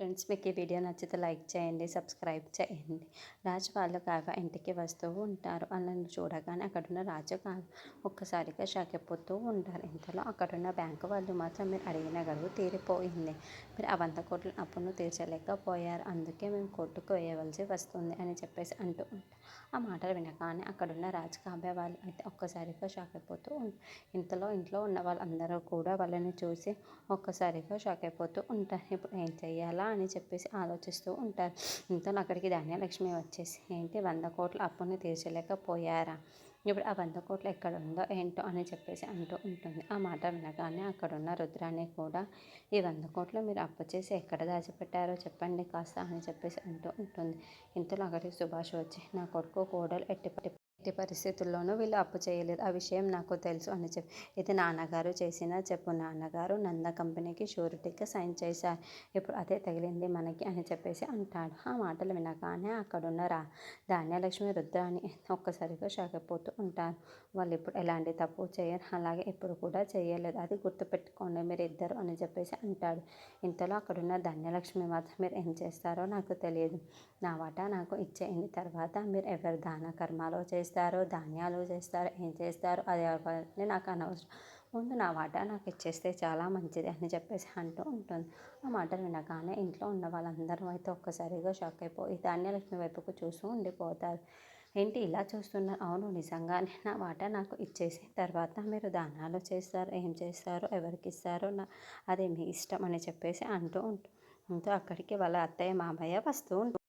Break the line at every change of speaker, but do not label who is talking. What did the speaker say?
Friends, మీకు ఈ video నచ్చితే లైక్ చేయండి, సబ్స్క్రైబ్ చేయండి. రాజు వాళ్ళు కావ్య ఇంటికి వస్తూ ఉంటారు. వాళ్ళని చూడగానే అక్కడున్న రాజు కావ్య ఒక్కసారిగా షాక్ అయిపోతూ ఉంటారు. ఇంతలో అక్కడున్న బ్యాంకు వాళ్ళు మాత్రం మీరు అడిగిన గడువు తీరిపోయింది. మీరు ఆ 100 కోట్ల అప్పును తీర్చలేకపోయారు. అందుకే మేము కోర్టుకు వేయవలసి వస్తుంది అని చెప్పేసి అంటూ ఉంటారు. ఆ మాటలు వినగానే అక్కడున్న రాజు కావ్య వాళ్ళు అయితే ఒక్కసారిగా షాక్ అయిపోతూ ఉంటారు. ఇంట్లో ఉన్న వాళ్ళందరూ కూడా వాళ్ళని చూసి ఒక్కసారిగా షాక్ అయిపోతూ ఉంటారు. ఇప్పుడు ఏం చెయ్యాలా అని చెప్పేసి ఆలోచిస్తూ ఉంటారు. ఇంతలో అక్కడికి ధాన్యలక్ష్మి వచ్చేసి, ఏంటి 100 కోట్ల అప్పుని తీర్చలేకపోయారా? ఇప్పుడు ఆ 100 కోట్లు ఎక్కడ ఉందో ఏంటో అని చెప్పేసి అంటూ ఉంటుంది. ఆ మాట వినగానే అక్కడున్న రుద్రాన్ని కూడా, ఈ 100 కోట్లు మీరు అప్పు చేసి ఎక్కడ దాచిపెట్టారో చెప్పండి కాస్త అని చెప్పేసి అంటూ ఉంటుంది. ఇంతలో అక్కడికి సుభాష్ వచ్చి, నా కొడుకు కోడలు ఎట్టి పరిస్థితుల్లోనూ వీళ్ళు అప్పు చేయలేదు, ఆ విషయం నాకు తెలుసు అని చెప్పి, ఇది నాన్నగారు చేసిన చెప్పు, నాన్నగారు నంద కంపెనీకి షూరిటీగా సైన్ చేశారు, ఇప్పుడు అదే తగిలింది మనకి అని చెప్పేసి అంటాడు. ఆ మాటలు వినగానే అక్కడున్న ధాన్యలక్ష్మి రుద్రాని ఒక్కసారిగా షాక్ అయిపోతూ ఉంటారు. వాళ్ళు ఇప్పుడు ఎలాంటి తప్పు చేయరు, అలాగే ఇప్పుడు కూడా చేయలేదు, అది గుర్తుపెట్టుకోండి మీరు ఇద్దరు అని చెప్పేసి అంటాడు. ఇంతలో అక్కడున్న ధాన్యలక్ష్మి మాత్రం, మీరు ఏం చేస్తారో నాకు తెలియదు, నా వాటా నాకు ఇచ్చేయండి, తర్వాత మీరు ఎవరు దాన కర్మాలు చేస్తారో, ధాన్యాలు చేస్తారో, ఏం చేస్తారో అది అవన్నీ నాకు అనవసరం, ముందు నా వాటా నాకు ఇచ్చేస్తే చాలా మంచిది అని చెప్పేసి అంటూ ఉంటుంది. ఆ మాటలు వినగానే ఇంట్లో ఉన్న వాళ్ళందరూ అయితే ఒక్కసారిగా షాక్ అయిపోయి ధాన్యలక్ష్మి వైపుకు చూస్తూ ఉండిపోతారు. ఏంటి ఇలా చూస్తున్నారు? అవును, నిజంగానే నా వాటా నాకు ఇచ్చేసి తర్వాత మీరు దానాలు చేస్తారు, ఏం చేస్తారో, ఎవరికి ఇస్తారో అది మీ ఇష్టం అని చెప్పేసి అంటూ ఉంటుంది. అక్కడికి వాళ్ళ అత్తయ్య మామయ్య వస్తూ